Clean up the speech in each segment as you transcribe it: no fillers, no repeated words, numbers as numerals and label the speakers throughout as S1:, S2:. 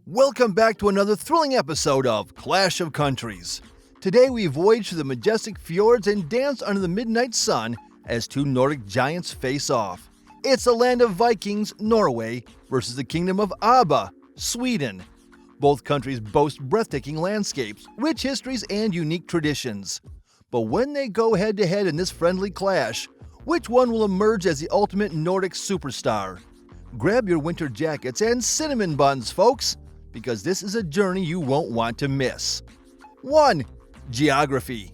S1: Welcome back to another thrilling episode of Clash of Countries. Today we voyage through the majestic fjords and dance under the midnight sun as two Nordic giants face off. It's the land of Vikings, Norway, versus the kingdom of Abba, Sweden. Both countries boast breathtaking landscapes, rich histories, and unique traditions. But when they go head-to-head in this friendly clash, which one will emerge as the ultimate Nordic superstar? Grab your winter jackets and cinnamon buns, folks, because this is a journey you won't want to miss. 1. Geography.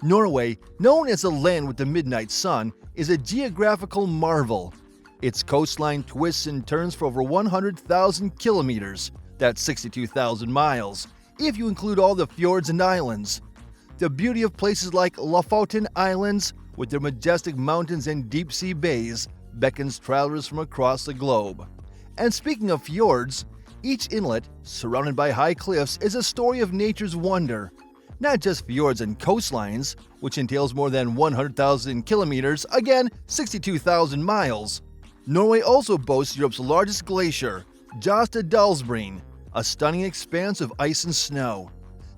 S1: Norway, known as the land with the midnight sun, is a geographical marvel. Its coastline twists and turns for over 100,000 kilometers, that's 62,000 miles, if you include all the fjords and islands. The beauty of places like Lofoten Islands, with their majestic mountains and deep-sea bays, beckons travelers from across the globe. And speaking of fjords, each inlet, surrounded by high cliffs, is a story of nature's wonder. Not just fjords and coastlines, which entails more than 100,000 kilometers, again, 62,000 miles. Norway also boasts Europe's largest glacier, Jostedalsbreen, a stunning expanse of ice and snow.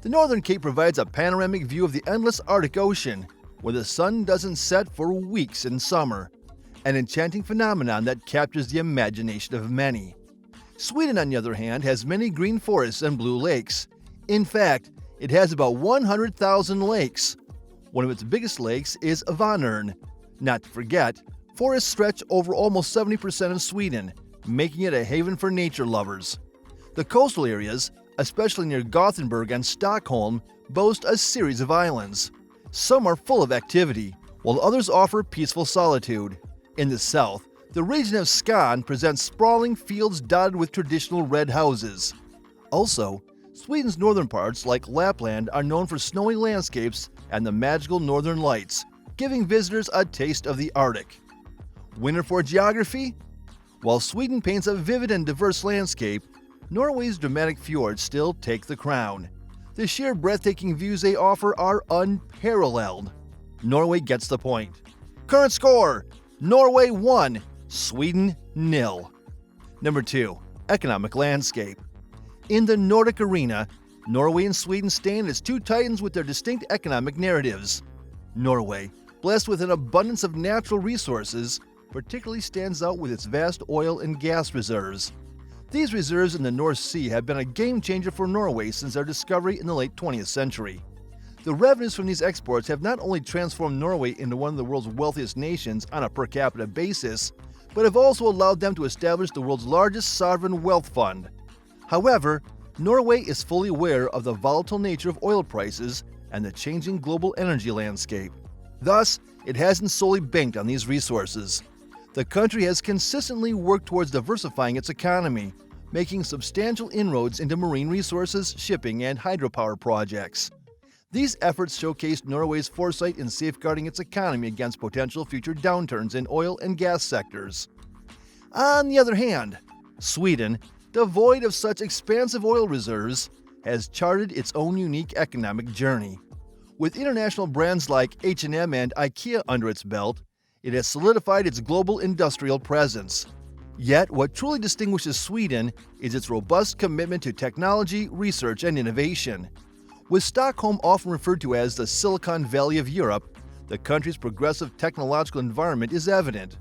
S1: The Northern Cape provides a panoramic view of the endless Arctic Ocean, where the sun doesn't set for weeks in summer, an enchanting phenomenon that captures the imagination of many. Sweden, on the other hand, has many green forests and blue lakes. In fact, it has about 100,000 lakes. One of its biggest lakes is Vänern. Not to forget, forests stretch over almost 70% of Sweden, making it a haven for nature lovers. The coastal areas, especially near Gothenburg and Stockholm, boast a series of islands. Some are full of activity, while others offer peaceful solitude. In the south, the region of Skåne presents sprawling fields dotted with traditional red houses. Also, Sweden's northern parts, like Lapland, are known for snowy landscapes and the magical northern lights, giving visitors a taste of the Arctic. Winner for geography? While Sweden paints a vivid and diverse landscape, Norway's dramatic fjords still take the crown. The sheer breathtaking views they offer are unparalleled. Norway gets the point. Current score: Norway 1, Sweden 0. Number 2. Economic landscape. In the Nordic arena, Norway and Sweden stand as two titans with their distinct economic narratives. Norway, blessed with an abundance of natural resources, particularly stands out with its vast oil and gas reserves. These reserves in the North Sea have been a game-changer for Norway since their discovery in the late 20th century. The revenues from these exports have not only transformed Norway into one of the world's wealthiest nations on a per capita basis, but have also allowed them to establish the world's largest sovereign wealth fund. However, Norway is fully aware of the volatile nature of oil prices and the changing global energy landscape. Thus, it hasn't solely banked on these resources. The country has consistently worked towards diversifying its economy, making substantial inroads into marine resources, shipping, and hydropower projects. These efforts showcased Norway's foresight in safeguarding its economy against potential future downturns in oil and gas sectors. On the other hand, Sweden, devoid of such expansive oil reserves, has charted its own unique economic journey. With international brands like H&M and IKEA under its belt, it has solidified its global industrial presence. Yet, what truly distinguishes Sweden is its robust commitment to technology, research, and innovation. With Stockholm often referred to as the Silicon Valley of Europe, the country's progressive technological environment is evident.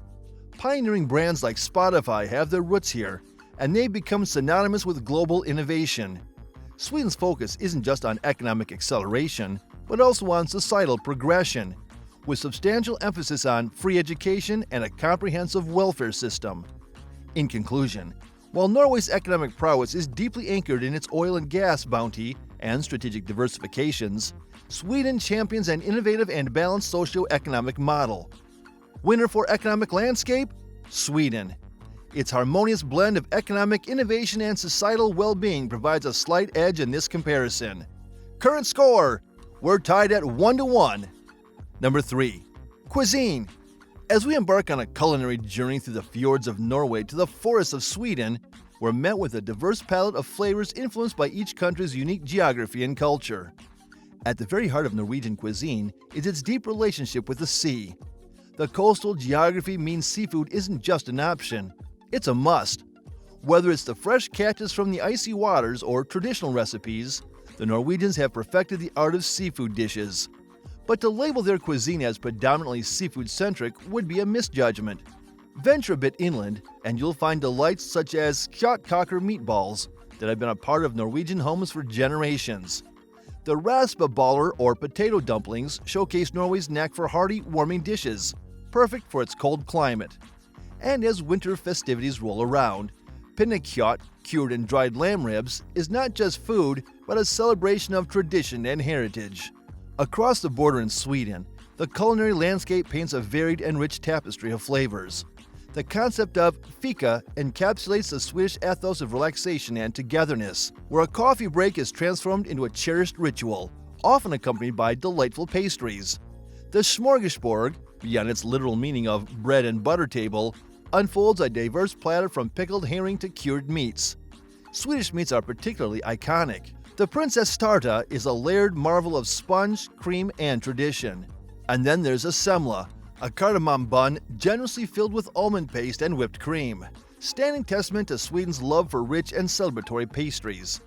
S1: Pioneering brands like Spotify have their roots here, and they've become synonymous with global innovation. Sweden's focus isn't just on economic acceleration, but also on societal progression, with substantial emphasis on free education and a comprehensive welfare system. In conclusion, while Norway's economic prowess is deeply anchored in its oil and gas bounty and strategic diversifications, Sweden champions an innovative and balanced socio-economic model. Winner for economic landscape? Sweden. Its harmonious blend of economic innovation and societal well-being provides a slight edge in this comparison. Current score: we're tied at 1-1. Number 3. Cuisine. As we embark on a culinary journey through the fjords of Norway to the forests of Sweden, we're met with a diverse palette of flavors influenced by each country's unique geography and culture. At the very heart of Norwegian cuisine is its deep relationship with the sea. The coastal geography means seafood isn't just an option, it's a must. Whether it's the fresh catches from the icy waters or traditional recipes, the Norwegians have perfected the art of seafood dishes. But to label their cuisine as predominantly seafood-centric would be a misjudgment. Venture a bit inland, and you'll find delights such as kjøttkaker meatballs that have been a part of Norwegian homes for generations. The raspeballer or potato dumplings showcase Norway's knack for hearty, warming dishes, perfect for its cold climate. And as winter festivities roll around, pinnekjøtt, cured and dried lamb ribs, is not just food, but a celebration of tradition and heritage. Across the border in Sweden, the culinary landscape paints a varied and rich tapestry of flavors. The concept of fika encapsulates the Swedish ethos of relaxation and togetherness, where a coffee break is transformed into a cherished ritual, often accompanied by delightful pastries. The smörgåsbord, beyond its literal meaning of bread and butter table, unfolds a diverse platter from pickled herring to cured meats. Swedish meats are particularly iconic. The Princess Tarta is a layered marvel of sponge, cream, and tradition. And then there's a semla, a cardamom bun generously filled with almond paste and whipped cream, standing testament to Sweden's love for rich and celebratory pastries.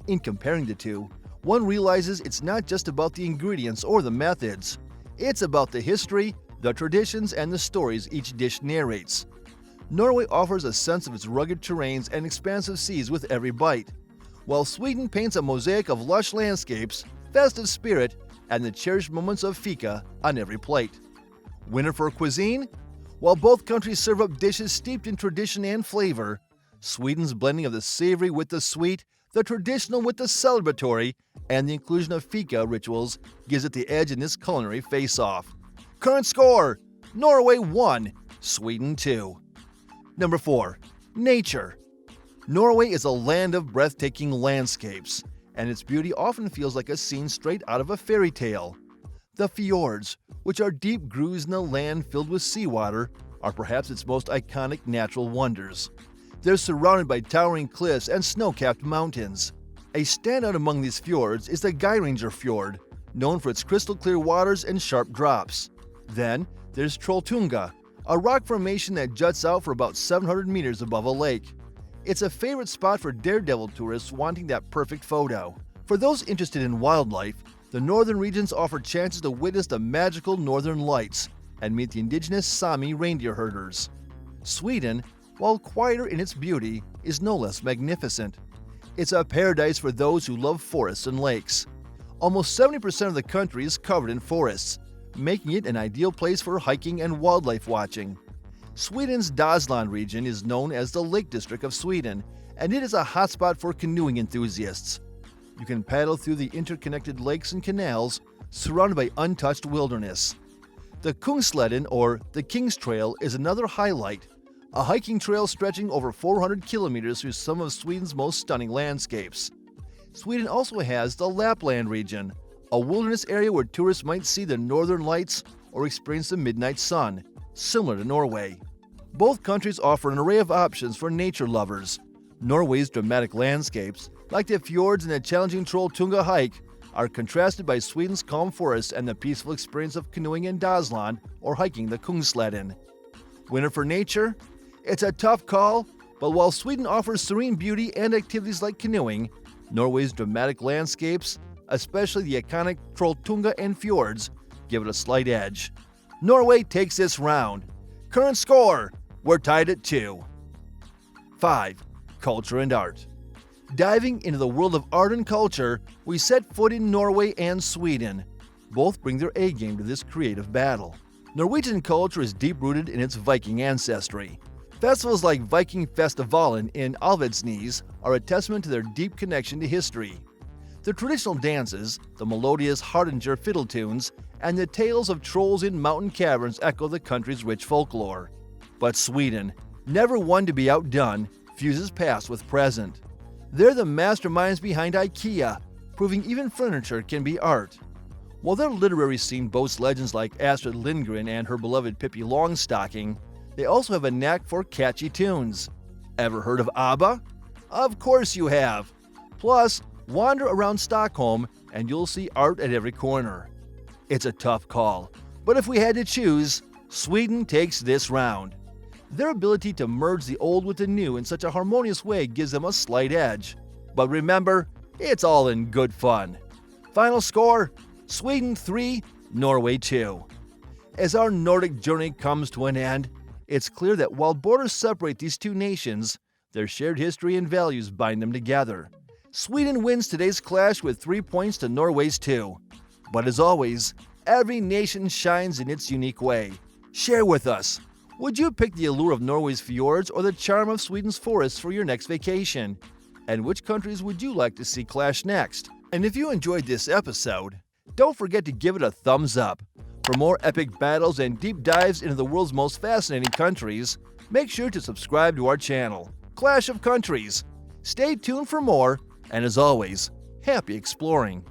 S1: In comparing the two, one realizes it's not just about the ingredients or the methods. It's about the history, the traditions, and the stories each dish narrates. Norway offers a sense of its rugged terrains and expansive seas with every bite, while Sweden paints a mosaic of lush landscapes, festive spirit, and the cherished moments of fika on every plate. Winner for cuisine? While both countries serve up dishes steeped in tradition and flavor, Sweden's blending of the savory with the sweet, the traditional with the celebratory, and the inclusion of fika rituals gives it the edge in this culinary face-off. Current score: Norway 1, Sweden 2. Number 4. Nature. Norway is a land of breathtaking landscapes, and its beauty often feels like a scene straight out of a fairy tale. The fjords, which are deep grooves in the land filled with seawater, are perhaps its most iconic natural wonders. They're surrounded by towering cliffs and snow-capped mountains. A standout among these fjords is the Geiranger Fjord, known for its crystal-clear waters and sharp drops. Then, there's Trolltunga, a rock formation that juts out for about 700 meters above a lake. It's a favorite spot for daredevil tourists wanting that perfect photo. For those interested in wildlife, the northern regions offer chances to witness the magical northern lights and meet the indigenous Sami reindeer herders. Sweden, while quieter in its beauty, is no less magnificent. It's a paradise for those who love forests and lakes. Almost 70% of the country is covered in forests, making it an ideal place for hiking and wildlife watching. Sweden's Dalsland region is known as the Lake District of Sweden, and it is a hotspot for canoeing enthusiasts. You can paddle through the interconnected lakes and canals, surrounded by untouched wilderness. The Kungsleden, or the King's Trail, is another highlight, a hiking trail stretching over 400 kilometers through some of Sweden's most stunning landscapes. Sweden also has the Lapland region, a wilderness area where tourists might see the northern lights or experience the midnight sun, similar to Norway. Both countries offer an array of options for nature lovers. Norway's dramatic landscapes, like the fjords and the challenging Trolltunga hike, are contrasted by Sweden's calm forests and the peaceful experience of canoeing in Dalsland or hiking the Kungsleden. Winner for nature? It's a tough call, but while Sweden offers serene beauty and activities like canoeing, Norway's dramatic landscapes, especially the iconic Trolltunga and fjords, give it a slight edge. Norway takes this round. Current score: we're tied at 2. 5. Culture and art. Diving into the world of art and culture, we set foot in Norway and Sweden. Both bring their A-game to this creative battle. Norwegian culture is deep-rooted in its Viking ancestry. Festivals like Viking Festivalen in Alvedsnes are a testament to their deep connection to history. The traditional dances, the melodious Hardanger fiddle tunes, and the tales of trolls in mountain caverns echo the country's rich folklore. But Sweden, never one to be outdone, fuses past with present. They're the masterminds behind IKEA, proving even furniture can be art. While their literary scene boasts legends like Astrid Lindgren and her beloved Pippi Longstocking, they also have a knack for catchy tunes. Ever heard of ABBA? Of course you have. Plus, wander around Stockholm and you'll see art at every corner. It's a tough call, but if we had to choose, Sweden takes this round. Their ability to merge the old with the new in such a harmonious way gives them a slight edge. But remember, it's all in good fun. Final score, Sweden 3, Norway 2. As our Nordic journey comes to an end, it's clear that while borders separate these two nations, their shared history and values bind them together. Sweden wins today's clash with 3 points to Norway's 2. But as always, every nation shines in its unique way. Share with us. Would you pick the allure of Norway's fjords or the charm of Sweden's forests for your next vacation? And which countries would you like to see clash next? And if you enjoyed this episode, don't forget to give it a thumbs up. For more epic battles and deep dives into the world's most fascinating countries, make sure to subscribe to our channel, Clash of Countries. Stay tuned for more, and as always, happy exploring.